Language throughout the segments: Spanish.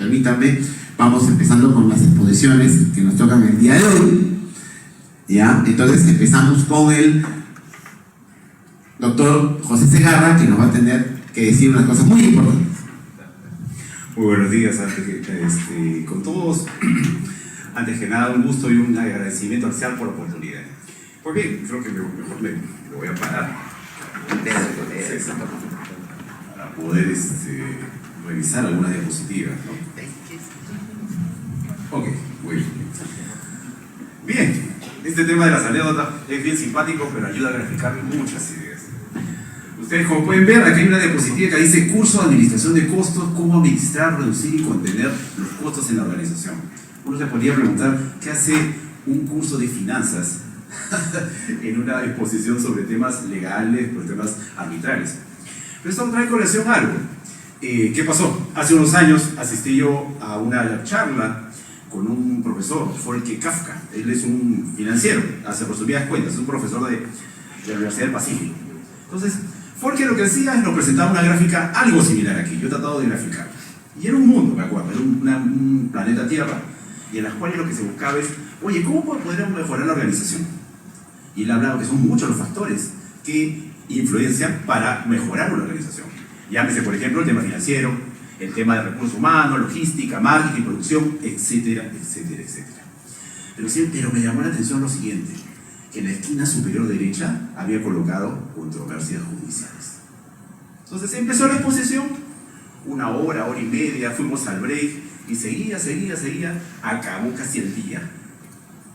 permítanme, vamos empezando con las exposiciones que nos tocan el día de hoy. ¿Ya? Entonces empezamos con el doctor José Segarra, que nos va a tener que decir unas cosas muy importantes. Muy buenos días, con todos. Antes que nada, un gusto y un agradecimiento especial por la oportunidad. Pues bien, creo que mejor me voy a parar para poder revisar algunas diapositivas, ¿no? Ok, muy bien. Bien, este tema de las anécdotas es bien simpático, pero ayuda a graficar muchas ideas. Ustedes, como pueden ver, aquí hay una diapositiva que dice curso de administración de costos, cómo administrar, reducir y contener los costos en la organización. Uno se podría preguntar, ¿qué hace un curso de finanzas en una exposición sobre temas legales, sobre temas arbitrales? Pero esto trae colación algo. ¿Qué pasó? Hace unos años asistí yo a una charla con un profesor, Volker Kafka. Él es un financiero, hace resumidas cuentas, es un profesor de la Universidad del Pacífico. Entonces, Volker lo que hacía es nos presentaba una gráfica algo similar aquí. Yo he tratado de graficar. Y era un mundo, me acuerdo, era un planeta Tierra, y en las cuales lo que se buscaba es, oye, ¿cómo podríamos mejorar la organización? Y él hablaba que son muchos los factores que influencian para mejorar una organización. Llámese, por ejemplo, el tema financiero, el tema de recursos humanos, logística, marketing, producción, etcétera, etcétera, etcétera. Pero me llamó la atención lo siguiente, que en la esquina superior derecha había colocado controversias judiciales. Entonces empezó la exposición, una hora y media, fuimos al break, y seguía, acabó casi el día,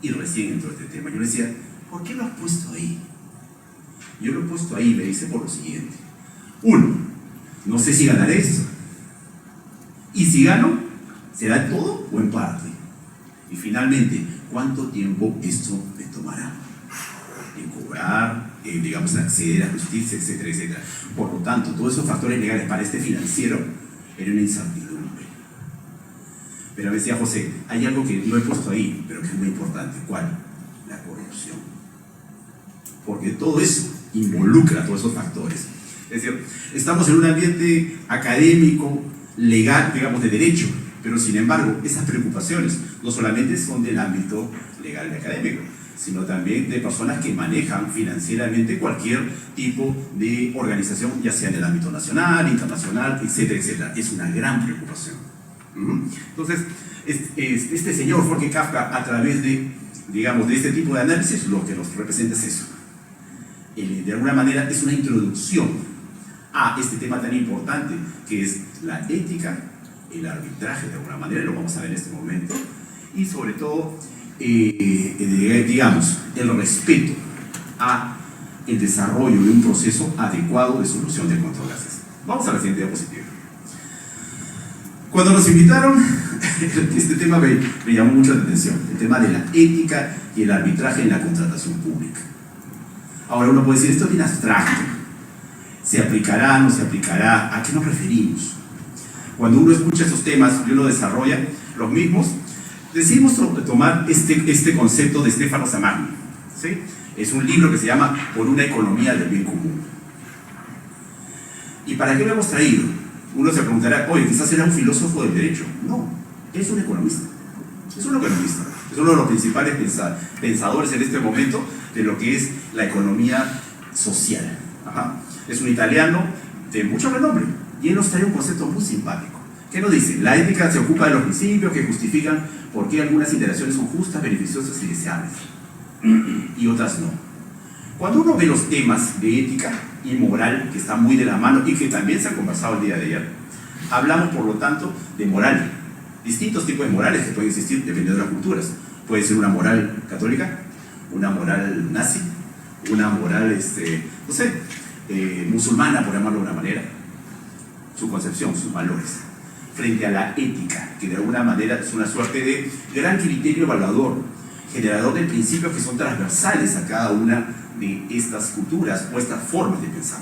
y recién entró este tema. Yo le decía, ¿por qué lo has puesto ahí? Yo lo he puesto ahí, me dice, por lo siguiente. Uno, no sé si ganaré esto. Y si gano, ¿será en todo o en parte? Y finalmente, ¿cuánto tiempo esto me tomará? En cobrar, digamos, acceder a justicia, etcétera, etcétera. Por lo tanto, todos esos factores legales para este financiero eran una incertidumbre. Pero me decía José, hay algo que no he puesto ahí, pero que es muy importante. ¿Cuál? La corrupción. Porque todo eso involucra todos esos factores. Es decir, estamos en un ambiente académico, legal, digamos, de derecho, pero sin embargo, esas preocupaciones no solamente son del ámbito legal y académico, sino también de personas que manejan financieramente cualquier tipo de organización, ya sea en el ámbito nacional, internacional, etcétera, etcétera. Es una gran preocupación. Entonces, este señor Volker Kafka, a través de, digamos, de este tipo de análisis, lo que nos representa es eso. De alguna manera es una introducción a este tema tan importante que es la ética, el arbitraje, de alguna manera, lo vamos a ver en este momento, y sobre todo, digamos, el respeto a el desarrollo de un proceso adecuado de solución de controversias. Vamos a la siguiente diapositiva. Cuando nos invitaron, este tema me llamó mucho la atención, el tema de la ética y el arbitraje en la contratación pública. Ahora uno puede decir, esto es bien abstracto. ¿Se aplicará, no se aplicará? ¿A qué nos referimos? Cuando uno escucha esos temas y uno desarrolla los mismos, decidimos tomar este concepto de Stefano Samagni, ¿sí? Es un libro que se llama Por una economía del bien común. ¿Y para qué lo hemos traído? Uno se preguntará, oye, quizás era un filósofo del derecho. No, es un economista. Es un economista. Es uno de los principales pensadores en este momento de lo que es la economía social. Es un italiano de mucho renombre. Y él nos trae un concepto muy simpático. ¿Qué nos dice? La ética se ocupa de los principios que justifican por qué algunas interacciones son justas, beneficiosas y deseables, y otras no. Cuando uno ve los temas de ética y moral, que están muy de la mano y que también se han conversado el día de ayer, hablamos por lo tanto de moral. Distintos tipos de morales que pueden existir dependiendo de las culturas. Puede ser una moral católica, una moral nazi, una moral, no sé, musulmana, por llamarlo de una manera. Su concepción, sus valores. Frente a la ética, que de alguna manera es una suerte de gran criterio evaluador, generador de principios que son transversales a cada una de estas culturas o estas formas de pensar.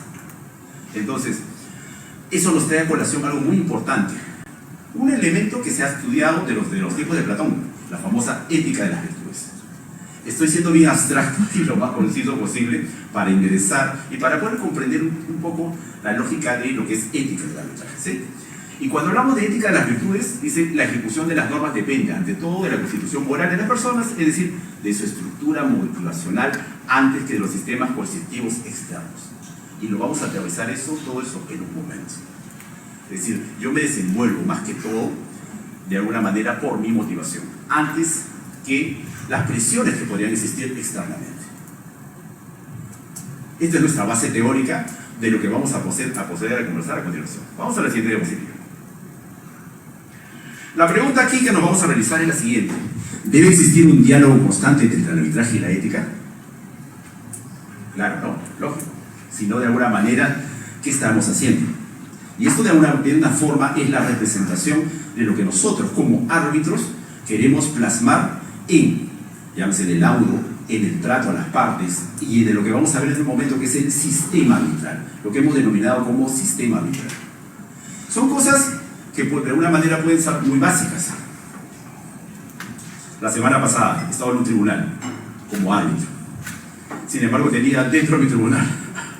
Entonces, eso nos trae a colación algo muy importante. Un elemento que se ha estudiado de los tiempos de Platón, la famosa ética de las virtudes. Estoy siendo bien abstracto y lo más conciso posible para ingresar y para poder comprender un poco la lógica de lo que es ética de la arbitraje, ¿sí? Y cuando hablamos de ética de las virtudes, dice la ejecución de las normas depende, ante todo, de la constitución moral de las personas, es decir, de su estructura motivacional antes que de los sistemas coercitivos externos. Y lo vamos a aterrizar todo eso en un momento. Es decir, yo me desenvuelvo más que todo, de alguna manera, por mi motivación, antes que las presiones que podrían existir externamente. Esta es nuestra base teórica de lo que vamos a proceder a conversar a continuación. Vamos a la siguiente diapositiva. La pregunta aquí que nos vamos a realizar es la siguiente. ¿Debe existir un diálogo constante entre el arbitraje y la ética? Claro, no, lógico. Si no, de alguna manera, ¿qué estamos haciendo? Y esto de una forma es la representación de lo que nosotros como árbitros queremos plasmar en, llámese en el laudo, en el trato a las partes y de lo que vamos a ver en un momento, que es el sistema arbitral, lo que hemos denominado como sistema arbitral. Son cosas que de alguna manera pueden ser muy básicas. La semana pasada estaba en un tribunal como árbitro. Sin embargo, tenía dentro de mi tribunal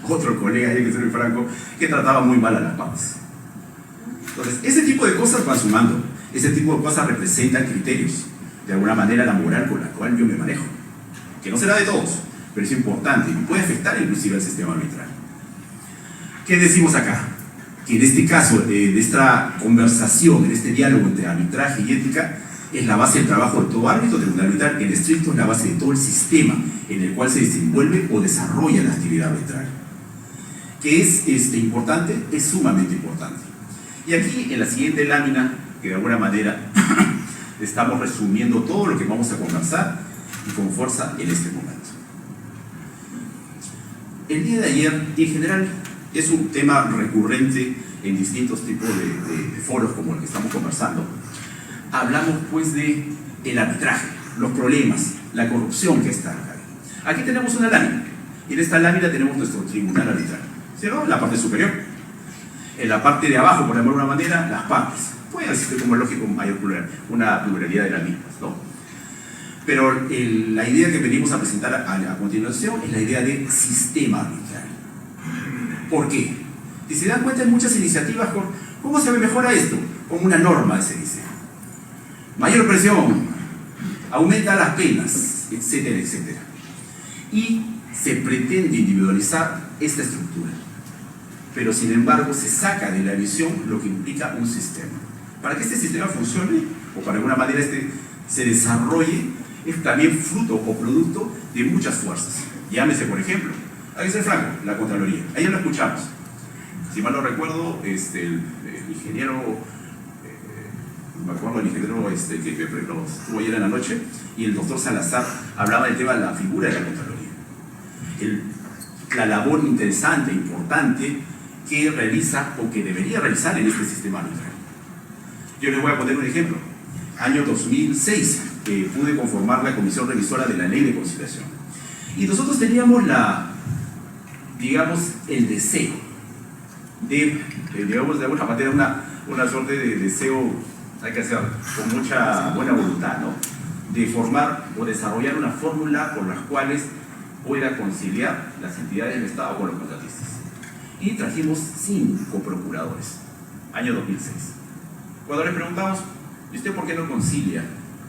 otro colega, hay que ser muy franco, que trataba muy mal a las partes. Entonces, ese tipo de cosas van sumando, ese tipo de cosas representan criterios, de alguna manera la moral con la cual yo me manejo, que no será de todos, pero es importante y puede afectar inclusive al sistema arbitral. ¿Qué decimos acá? Que en este caso, de esta conversación, en este diálogo entre arbitraje y ética, es la base del trabajo de todo árbitro tribunal arbitral, en estricto es la base de todo el sistema en el cual se desenvuelve o desarrolla la actividad arbitral. ¿Qué es importante? Es sumamente importante. Y aquí, en la siguiente lámina, que de alguna manera estamos resumiendo todo lo que vamos a conversar y con fuerza en este momento. El día de ayer, y en general, es un tema recurrente en distintos tipos de foros como el que estamos conversando. Hablamos pues de el arbitraje, los problemas, la corrupción que está acá. Aquí tenemos una lámina, y en esta lámina tenemos nuestro tribunal arbitral, ¿cierto? En la parte superior. En la parte de abajo, por llamarlo de alguna manera, las partes. Puede existir como lógico una pluralidad de las mismas, ¿no? Pero la idea que venimos a presentar a continuación es la idea de sistema arbitral. ¿Por qué? Si se dan cuenta, hay muchas iniciativas con ¿cómo se mejora esto? Como una norma, se dice. Mayor presión, aumenta las penas, etcétera, etcétera. Y se pretende individualizar esta estructura. Pero sin embargo se saca de la visión lo que implica un sistema. Para que este sistema funcione, o para alguna manera se desarrolle, es también fruto o producto de muchas fuerzas. Llámese, por ejemplo, hay que ser franco, la Contraloría. Ayer lo escuchamos. Si mal no recuerdo, el ingeniero, me acuerdo del ingeniero que estuvo ayer en la noche, y el doctor Salazar hablaba del tema de la figura de la Contraloría. La labor interesante, importante, que realiza o que debería realizar en este sistema arbitral. Yo les voy a poner un ejemplo. Año 2006, pude conformar la comisión revisora de la ley de conciliación. Y nosotros teníamos el deseo de alguna manera, una suerte de deseo, hay que hacer con mucha buena voluntad, ¿no? De formar o desarrollar una fórmula por las cuales pueda conciliar las entidades del Estado con los contratistas. Y trajimos 5 procuradores, año 2006. Cuando les preguntamos, ¿y usted por qué no concilia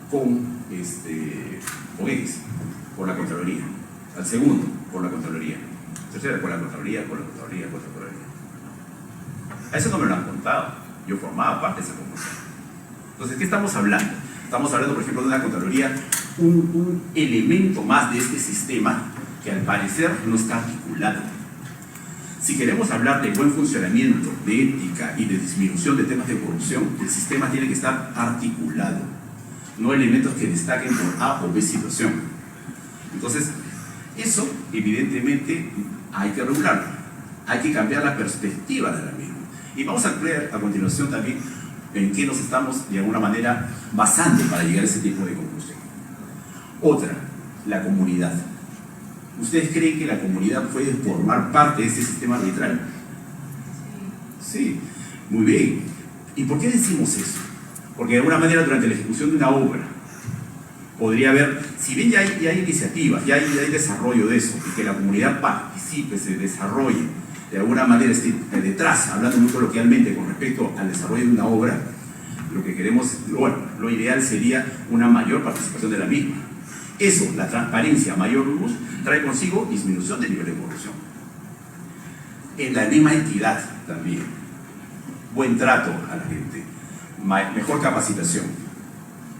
con X? Por la Contraloría. Al segundo, por la Contraloría. Tercero, por la Contraloría, por la Contraloría, por la Contraloría. A eso no me lo han contado. Yo formaba parte de esa comisión. Entonces, ¿qué estamos hablando? Estamos hablando, por ejemplo, de una Contraloría, un elemento más de este sistema que al parecer no está articulado. Si queremos hablar de buen funcionamiento, de ética y de disminución de temas de corrupción, el sistema tiene que estar articulado, no elementos que destaquen por A o B situación. Entonces, eso evidentemente hay que regularlo, hay que cambiar la perspectiva de la misma. Y vamos a ver a continuación también en qué nos estamos de alguna manera basando para llegar a ese tipo de conclusión. Otra, la comunidad. ¿Ustedes creen que la comunidad puede formar parte de ese sistema arbitral? Sí, muy bien. ¿Y por qué decimos eso? Porque de alguna manera durante la ejecución de una obra podría haber, si bien ya hay iniciativas, ya hay desarrollo de eso, y que la comunidad participe, se desarrolle, de alguna manera esté detrás, hablando muy coloquialmente con respecto al desarrollo de una obra, lo que queremos, lo ideal sería una mayor participación de la misma. Eso, la transparencia, mayor luz, trae consigo disminución del nivel de corrupción. En la misma entidad también, buen trato a la gente, mejor capacitación.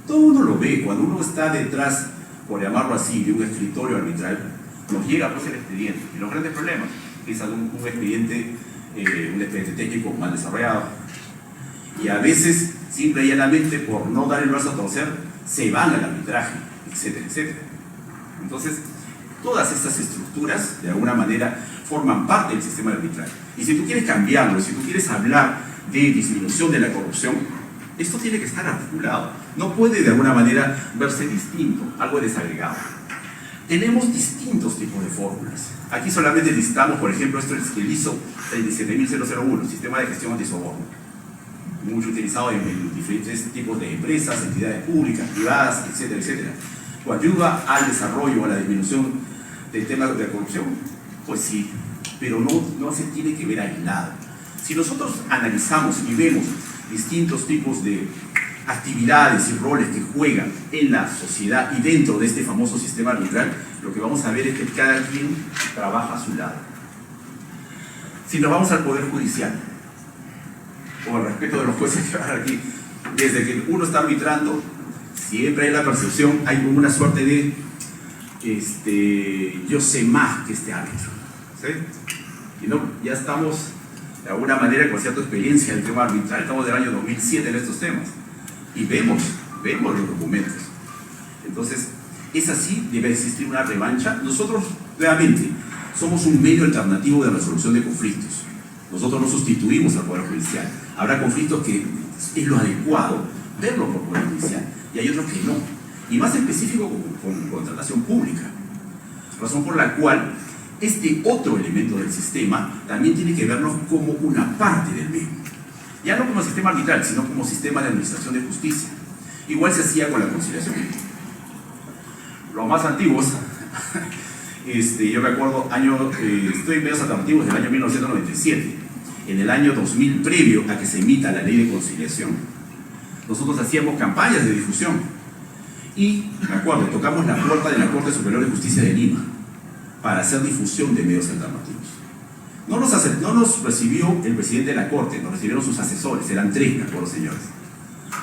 Todo uno lo ve, cuando uno está detrás, por llamarlo así, de un escritorio arbitral, nos llega pues el expediente, y los grandes problemas, que es un expediente técnico mal desarrollado, y a veces, simple y llanamente, por no dar el brazo a torcer, se van al arbitraje, etcétera, etcétera. Entonces, todas estas estructuras, de alguna manera, forman parte del sistema arbitral. Y si tú quieres cambiarlo, si tú quieres hablar de disminución de la corrupción, esto tiene que estar articulado. No puede, de alguna manera, verse distinto, algo desagregado. Tenemos distintos tipos de fórmulas. Aquí solamente listamos, por ejemplo, esto es el ISO 37001, Sistema de Gestión Antisoborno, mucho utilizado en diferentes tipos de empresas, entidades públicas, privadas, etcétera, etcétera. ¿Ayuda al desarrollo, a la disminución del tema de la corrupción? Pues sí, pero no se tiene que ver aislado. Si nosotros analizamos y vemos distintos tipos de actividades y roles que juegan en la sociedad y dentro de este famoso sistema arbitral, lo que vamos a ver es que cada quien trabaja a su lado. Si nos vamos al Poder Judicial, con el respeto de los jueces que van aquí, desde que uno está arbitrando, siempre hay la percepción, hay como una suerte de yo sé más que este árbitro, ¿sí? Y no, ya estamos de alguna manera con cierta experiencia en el tema arbitral, estamos del año 2007 en estos temas, y vemos los documentos. Entonces, es así, debe existir una revancha. Nosotros, realmente, somos un medio alternativo de resolución de conflictos. Nosotros no sustituimos al Poder Judicial. Habrá conflictos que es lo adecuado verlo por Poder Judicial, y hay otros que no. Y más específico con contratación pública. Razón por la cual este otro elemento del sistema también tiene que vernos como una parte del mismo. Ya no como sistema arbitral, sino como sistema de administración de justicia. Igual se hacía con la conciliación. Los más antiguos, yo me acuerdo, estoy en medios alternativos del año 1997. En el año 2000, previo a que se emita la ley de conciliación, nosotros hacíamos campañas de difusión. Y, me acuerdo, tocamos la puerta de la Corte Superior de Justicia de Lima para hacer difusión de medios alternativos. No nos recibió el presidente de la Corte, nos recibieron sus asesores, eran 3, me acuerdo, señores.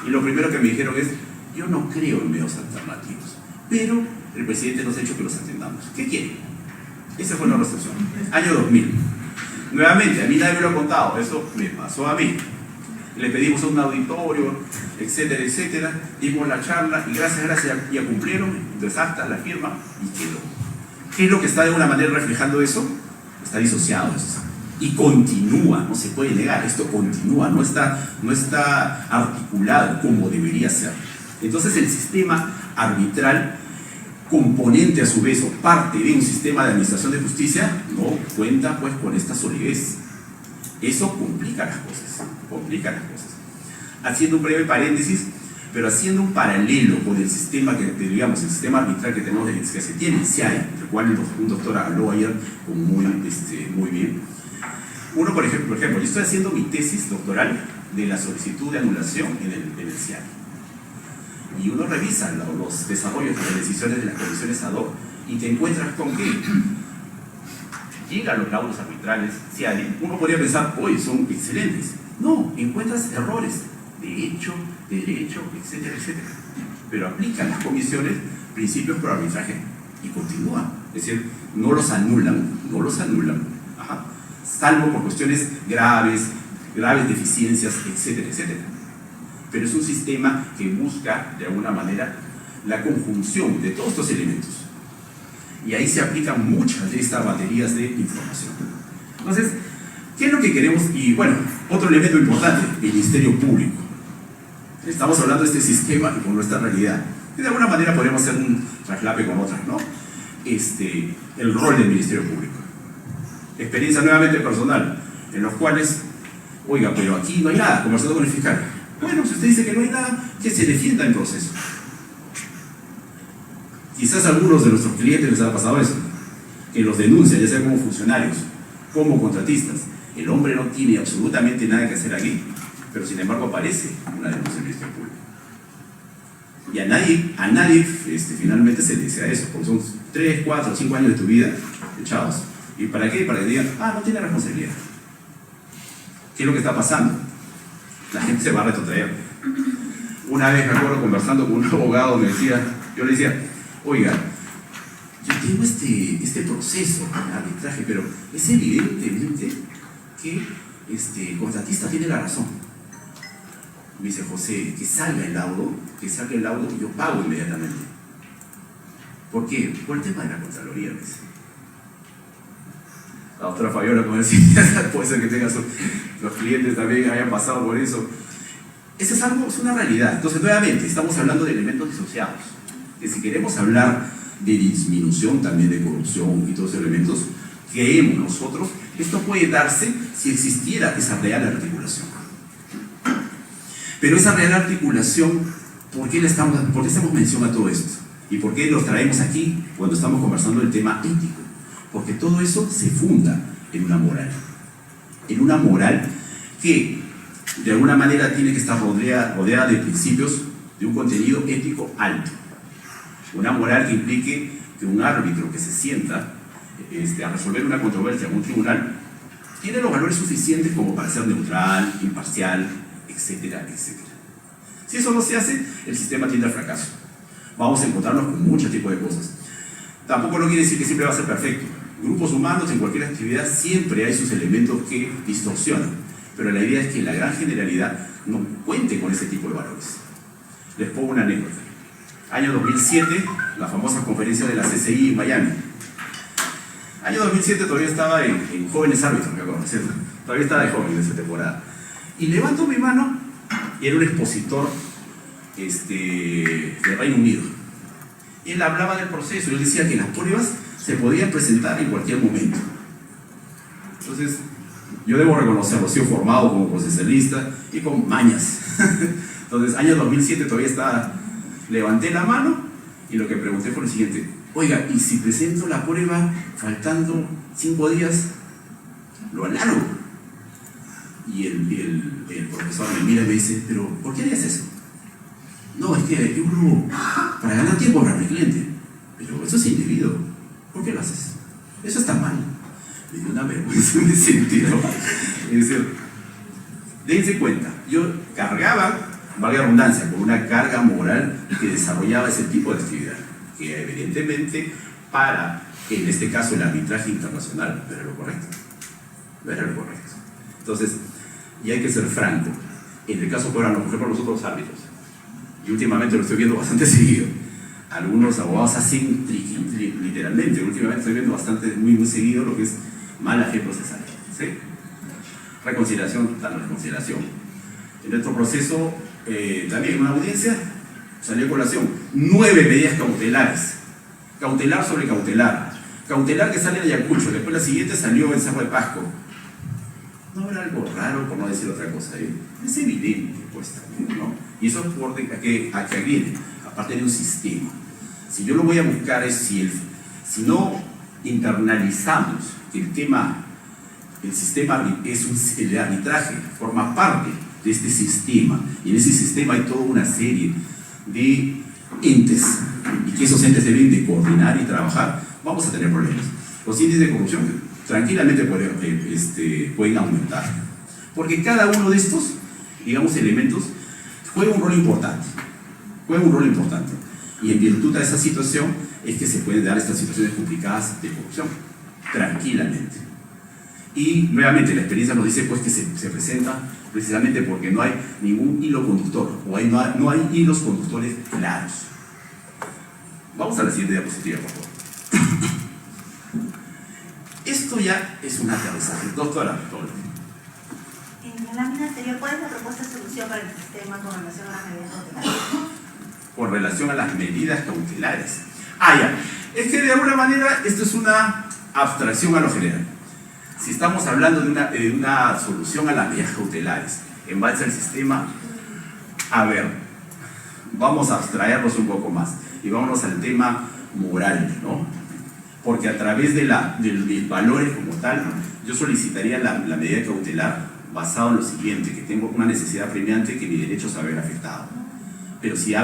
Y lo primero que me dijeron es, yo no creo en medios alternativos, pero el presidente nos ha dicho que los atendamos. ¿Qué quiere? Esa fue la recepción. Año 2000. Nuevamente, a mí nadie me lo ha contado, eso me pasó a mí. Le pedimos a un auditorio, etcétera, etcétera, dimos la charla y gracias, ya cumplieron, entonces acta, la firma y quedó. ¿Qué es lo que está de alguna manera reflejando eso? Está disociado eso. Y continúa, no se puede negar, esto continúa, no está articulado como debería ser. Entonces el sistema arbitral, componente a su vez o parte de un sistema de administración de justicia, no cuenta pues con esta solidez. Eso complica las cosas. Haciendo un breve paréntesis, pero haciendo un paralelo con el sistema el sistema arbitral que tenemos que se tiene, si hay, del cual un doctor habló ayer muy bien. Uno, por ejemplo, yo estoy haciendo mi tesis doctoral de la solicitud de anulación en el CIAI. Y uno revisa los desarrollos de las decisiones de las comisiones ad hoc y te encuentras con que llegan los laudos arbitrales, uno podría pensar, oye, son excelentes. No, encuentras errores de hecho, etcétera, etcétera. Pero aplican las comisiones principios por arbitraje y continúan. Es decir, no los anulan, salvo por cuestiones graves deficiencias, etcétera, etcétera. Pero es un sistema que busca, de alguna manera, la conjunción de todos estos elementos. Y ahí se aplican muchas de estas baterías de información. Entonces, ¿qué es lo que queremos? Y bueno, otro elemento importante, el Ministerio Público. Estamos hablando de este sistema y con nuestra realidad. Y de alguna manera podríamos hacer un traslape con otras, ¿no? El rol del Ministerio Público. Experiencia nuevamente personal, en los cuales, oiga, pero aquí no hay nada, conversando con el fiscal. Bueno, si usted dice que no hay nada, que se defienda el proceso. Quizás a algunos de nuestros clientes les ha pasado eso, que los denuncian, ya sea como funcionarios, como contratistas. El hombre no tiene absolutamente nada que hacer aquí, pero sin embargo aparece una denuncia del Ministerio Público. Y a nadie finalmente se le desea eso, porque son 3, 4, 5 años de tu vida echados. ¿Y para qué? Para que digan, no tiene responsabilidad. ¿Qué es lo que está pasando? La gente se va a retrotraer. Una vez me acuerdo conversando con un abogado, yo le decía, oiga, yo tengo este proceso de arbitraje, pero es evidentemente que el contratista tiene la razón. Me dice, José, que salga el laudo y yo pago inmediatamente. ¿Por qué? Por el tema de la Contraloría, me dice. La doctora Fabiola, como decía, puede ser que los clientes también hayan pasado por eso. Eso es una realidad. Entonces, nuevamente, estamos hablando de elementos disociados. Que si queremos hablar de disminución también de corrupción y todos esos elementos, creemos nosotros, esto puede darse si existiera esa real articulación. Pero esa real articulación, ¿por qué hacemos mención a todo esto? ¿Y por qué los traemos aquí cuando estamos conversando del tema ético? Porque todo eso se funda en una moral. En una moral que de alguna manera tiene que estar rodeada de principios de un contenido ético alto. Una moral que implique que un árbitro que se sienta a resolver una controversia en un tribunal tiene los valores suficientes como para ser neutral, imparcial, etcétera, etcétera. Si eso no se hace, el sistema tiende al fracaso. Vamos a encontrarnos con muchos tipos de cosas. Tampoco no quiere decir que siempre va a ser perfecto. Grupos humanos en cualquier actividad siempre hay sus elementos que distorsionan, pero la idea es que la gran generalidad no cuente con ese tipo de valores. Les pongo una anécdota. Año 2007, la famosa conferencia de la CCI en Miami. Año 2007 todavía estaba en jóvenes árbitros, me acuerdo, ¿cierto? Todavía estaba de joven en esa temporada. Y levanto mi mano y era un expositor de Reino Unido. Y él hablaba del proceso, él decía que las pruebas se podían presentar en cualquier momento. Entonces, yo debo reconocerlo, he sido formado como procesalista y con mañas. Entonces, año 2007 todavía estaba, levanté la mano y lo que pregunté fue lo siguiente: oiga, ¿y si presento la prueba faltando 5 días, lo alargo? Y el profesor me mira y me dice, ¿pero por qué harías eso? No, es que yo lo para ganar tiempo para mi cliente. Pero eso es indebido. ¿Por qué lo haces? Eso está mal. Me dio una vergüenza en ese sentido. Es decir, dense cuenta, yo cargaba, valga la redundancia, con una carga moral que desarrollaba ese tipo de actividad, que evidentemente para, en este caso, el arbitraje internacional no era lo correcto. No era lo correcto. Entonces, y hay que ser franco. En el caso, por ejemplo, los otros árbitros, y últimamente lo estoy viendo bastante seguido, algunos abogados hacen literalmente, últimamente estoy viendo muy seguido lo que es mala fe procesal, ¿sí? Reconciliación, total reconciliación. En nuestro proceso, también en una audiencia, salió a colación 9 medidas cautelares, cautelar sobre cautelar, cautelar que sale de Ayacucho, después la siguiente salió en Cerro de Pasco. No habrá algo raro, por no decir otra cosa, es evidente, pues, ¿no? Y eso es por a que viene, aparte de un sistema. Si yo lo voy a buscar es si no internalizamos que el sistema el arbitraje forma parte de este sistema, y en ese sistema hay toda una serie de entes, y que esos entes deben de coordinar y trabajar, vamos a tener problemas. Los índices de corrupción tranquilamente pueden aumentar, porque cada uno de estos, digamos, elementos juega un rol importante, y en virtud de esa situación es que se pueden dar estas situaciones complicadas de corrupción, tranquilamente. Y nuevamente la experiencia nos dice pues que se presenta precisamente porque no hay ningún hilo conductor, o no hay hilos conductores claros. Vamos a la siguiente diapositiva, por favor. Esto ya es un aterrizaje. Doctora, en la lámina anterior, ¿cuál es la propuesta de solución para el sistema con relación a las medidas cautelares? Con relación a las medidas cautelares. Ya. Es que de alguna manera esto es una abstracción a lo general. Si estamos hablando de una solución a las medidas cautelares en base al sistema, a ver, vamos a abstraernos un poco más y vámonos al tema moral, ¿no? porque a través de los valores como tal, yo solicitaría la medida cautelar basado en lo siguiente, que tengo una necesidad premiante que mi derecho se va a ver afectado. Pero si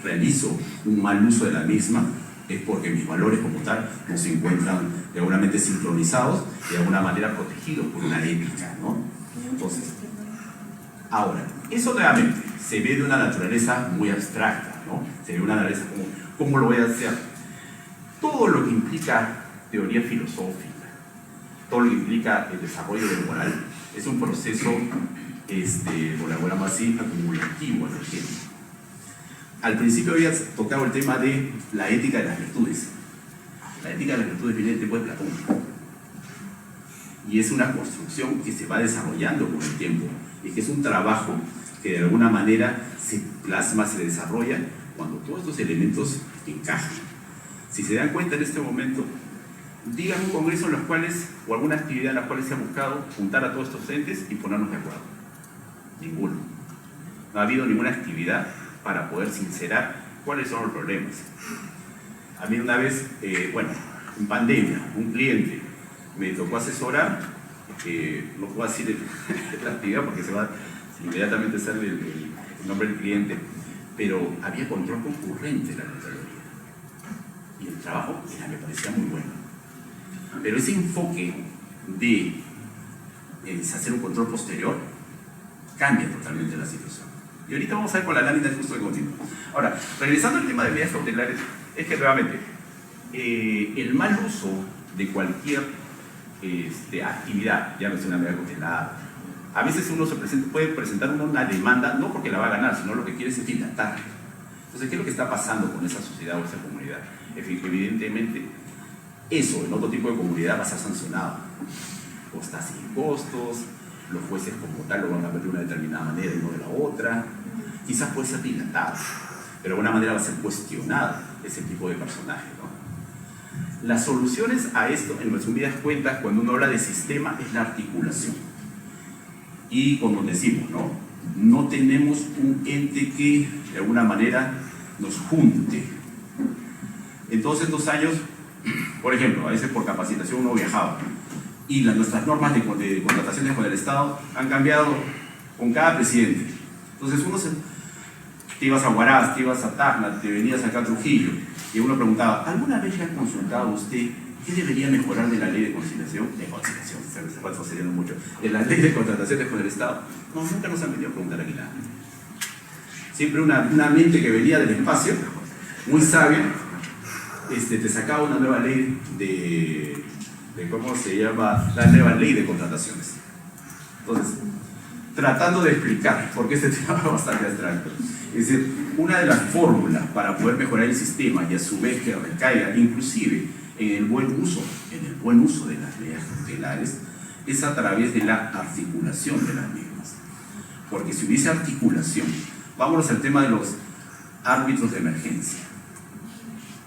realizo un mal uso de la misma, es porque mis valores como tal no se encuentran de alguna manera sincronizados y de alguna manera protegidos por una ética, ¿no? Entonces, ahora, eso nuevamente se ve de una naturaleza muy abstracta, ¿no? Se ve de una naturaleza como, ¿cómo lo voy a hacer? Todo lo que implica teoría filosófica, todo lo que implica el desarrollo de lo moral, es un proceso, por la buena más así, acumulativo en el tiempo. Al principio había tocado el tema de la ética de las virtudes. La ética de las virtudes viene del tiempo de Platón. Y es una construcción que se va desarrollando con el tiempo. Y que es un trabajo que de alguna manera se plasma, se desarrolla cuando todos estos elementos encajan. Si se dan cuenta en este momento, digan un congreso en los cuales, o alguna actividad en la cual se ha buscado juntar a todos estos entes y ponernos de acuerdo. Ninguno. No ha habido ninguna actividad para poder sincerar cuáles son los problemas. A mí una vez, en pandemia, un cliente me tocó asesorar, no puedo decir la actividad porque se va inmediatamente a hacer el nombre del cliente, pero había control concurrente en la Contraloría. Y el trabajo me parecía muy bueno. Pero ese enfoque de hacer un control posterior cambia totalmente la situación. Y ahorita vamos a ver con la lámina justo de continuo. Ahora, regresando al tema de medidas cautelares, es que realmente el mal uso de cualquier actividad, ya no es una medida cautelar, a veces uno puede presentar una demanda, no porque la va a ganar, sino lo que quiere es dilatar. Entonces, ¿qué es lo que está pasando con esa sociedad o esa comunidad? Evidentemente, eso en otro tipo de comunidad va a ser sancionado. O está sin costos, los jueces como tal lo van a ver de una determinada manera y no de la otra. Quizás puede ser dilatado, pero de alguna manera va a ser cuestionado ese tipo de personaje, ¿no? Las soluciones a esto, en resumidas cuentas, cuando uno habla de sistema, es la articulación. Y como decimos, no tenemos un ente que de alguna manera nos junte. En todos estos años, por ejemplo, a veces por capacitación uno viajaba y nuestras normas de contrataciones con el Estado han cambiado con cada presidente. Entonces te ibas a Huaraz, te ibas a Tacna, te venías acá a Trujillo y uno preguntaba, ¿alguna vez ya ha consultado usted qué debería mejorar de la ley de conciliación? Se va sucediendo mucho. De la ley de contrataciones con el Estado. No, nunca nos han venido a preguntar aquí nada. Siempre una mente que venía del espacio, muy sabia, te sacaba una nueva ley de ¿cómo se llama? La nueva ley de contrataciones. Entonces, tratando de explicar, porque este tema es bastante abstracto, es decir, una de las fórmulas para poder mejorar el sistema y a su vez que recaiga inclusive en el buen uso de las medidas cautelares, es a través de la articulación de las mismas. Porque si hubiese articulación, vámonos al tema de los árbitros de emergencia.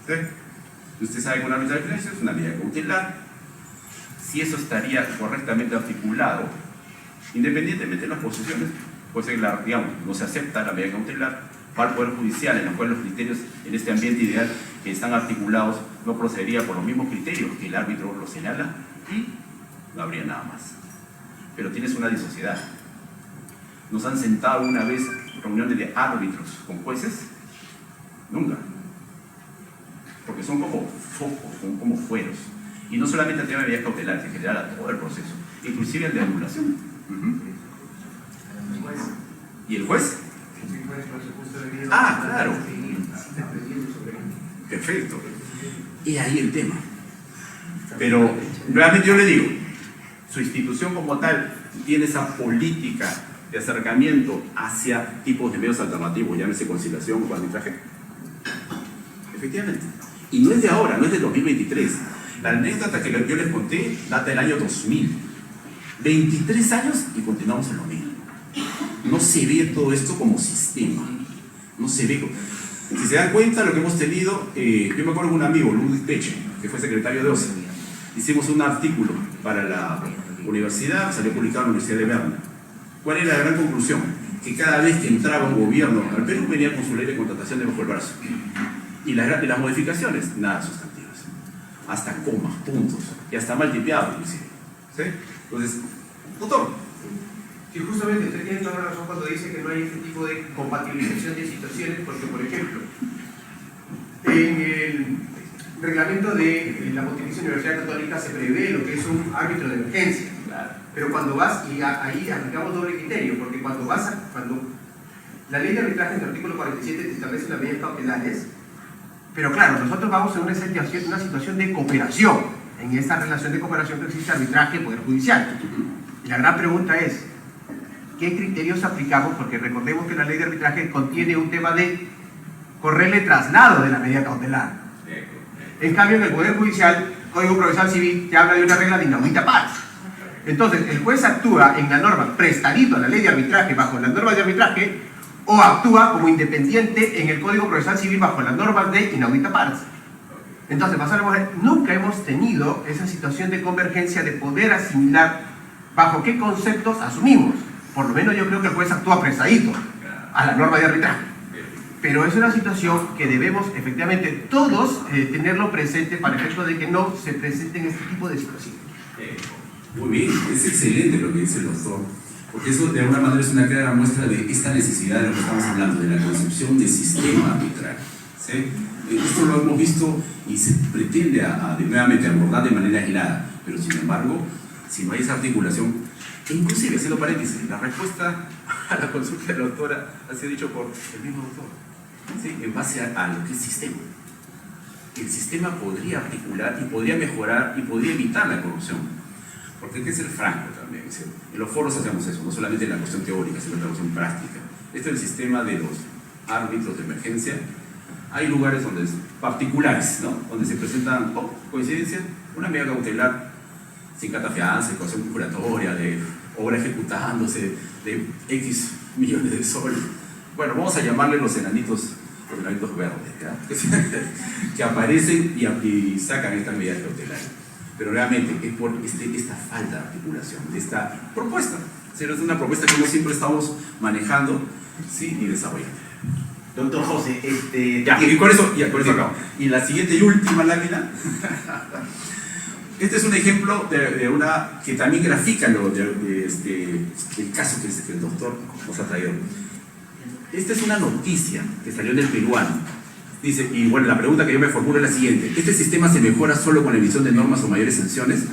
¿Sí? Usted sabe que un árbitro de emergencia es una medida cautelar. Si eso estaría correctamente articulado, independientemente de las posiciones, pues no se acepta la medida cautelar, va al Poder Judicial, en la cual los criterios en este ambiente ideal que están articulados no procedería por los mismos criterios que el árbitro lo señala y no habría nada más. Pero tienes una disociedad. ¿Nos han sentado una vez reuniones de árbitros con jueces? Nunca. Porque son como focos, son como fueros. Y no solamente el tema de medidas cautelares, en general a todo el proceso, inclusive el de anulación. ¿Y el juez? Ah, claro. Perfecto. Y ahí el tema. Pero realmente yo le digo, su institución como tal tiene esa política de acercamiento hacia tipos de medios alternativos, llámese conciliación o arbitraje. Efectivamente. Y no es de ahora, no es del 2023. La anécdota que yo les conté data del año 2000. 23 años y continuamos en lo mismo. No se ve todo esto como sistema. No se ve. Si se dan cuenta, lo que hemos tenido, yo me acuerdo de un amigo, Ludwig Peche, que fue secretario de OCE. Hicimos un artículo para la universidad, salió publicado en la Universidad de Berna. ¿Cuál era la gran conclusión? Que cada vez que entraba un gobierno al Perú venía con su ley de contratación debajo del brazo. Y las modificaciones, nada sustantivas. hasta comas, puntos, y hasta mal tipeado inclusive. ¿Sí? Entonces, doctor. Sí, justamente usted tiene toda la razón cuando dice que no hay este tipo de compatibilización de situaciones, porque, por ejemplo, en el reglamento de la Pontificia Universidad Católica se prevé lo que es un árbitro de emergencia. Claro. Pero cuando vas, y ahí aplicamos doble criterio, porque cuando la ley de arbitraje en el artículo 47 te establece las medidas cautelares, pero claro, nosotros vamos en una situación de cooperación, en esta relación de cooperación que existe arbitraje y poder judicial. Y la gran pregunta es, ¿qué criterios aplicamos? Porque recordemos que la ley de arbitraje contiene un tema de correrle traslado de la medida cautelar. En cambio, en el Poder Judicial, Código Procesal Civil, te habla de una regla de inaudita paz. Entonces, el juez actúa en la norma prestadito a la ley de arbitraje bajo las normas de arbitraje o actúa como independiente en el Código Procesal Civil bajo las normas de inaudita paz. Entonces, nunca hemos tenido esa situación de convergencia de poder asimilar bajo qué conceptos asumimos. Por lo menos yo creo que el juez actúa prestadito a la norma de arbitraje. Pero es una situación que debemos efectivamente todos tenerlo presente para el efecto de que no se presenten este tipo de situaciones. Muy bien, es excelente lo que dice el doctor, porque eso de alguna manera es una clara muestra de esta necesidad de lo que estamos hablando, de la concepción de sistema arbitral. ¿Sí? Esto lo hemos visto y se pretende nuevamente abordar de manera aislada, pero sin embargo, si no hay esa articulación, e inclusive, haciendo paréntesis, la respuesta a la consulta de la doctora ha sido dicho por el mismo doctor, ¿sí? En base a lo que es sistema. El sistema podría articular y podría mejorar y podría evitar la corrupción. Porque hay que ser franco también, ¿sí? En los foros hacemos eso, no solamente en la cuestión teórica, sino en la cuestión práctica. Este es el sistema de los árbitros de emergencia. Hay lugares donde particulares, ¿no? Donde se presentan, coincidencia, una medida cautelar sin catafianza, ecuación curatoria, de obra ejecutándose, de X millones de soles. Bueno, vamos a llamarle los enanitos verdes, ¿ya? Que aparecen y sacan estas medidas cautelares. Pero realmente es por esta falta de articulación, de esta propuesta. Es una propuesta que no siempre estamos manejando, ¿sí? Y desarrollando. Doctor José, y con eso acabo. Y la siguiente y última lámina. Este es un ejemplo de una que también grafica el caso que el doctor nos ha traído. Esta es una noticia que salió en el Peruano. Dice, y bueno, la pregunta que yo me formulo es la siguiente: ¿este sistema se mejora solo con la emisión de normas o mayores sanciones?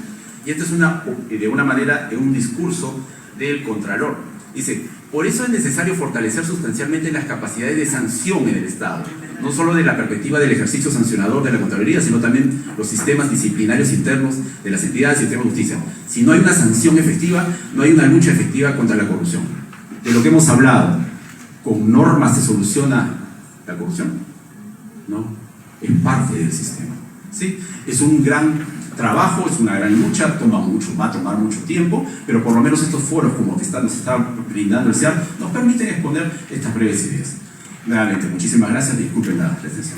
Y esto es de una manera, un discurso del Contralor. Dice, por eso es necesario fortalecer sustancialmente las capacidades de sanción en el Estado, no solo de la perspectiva del ejercicio sancionador de la Contraloría, sino también los sistemas disciplinarios internos de las entidades y el sistema de justicia. Si no hay una sanción efectiva, no hay una lucha efectiva contra la corrupción. De lo que hemos hablado, ¿con normas se soluciona la corrupción? No, es parte del sistema. ¿Sí? Es un gran trabajo, es una gran lucha, va a tomar mucho tiempo, pero por lo menos estos foros como que nos está brindando el CIAR nos permiten exponer estas breves ideas. Nuevamente, muchísimas gracias, disculpen la extensión.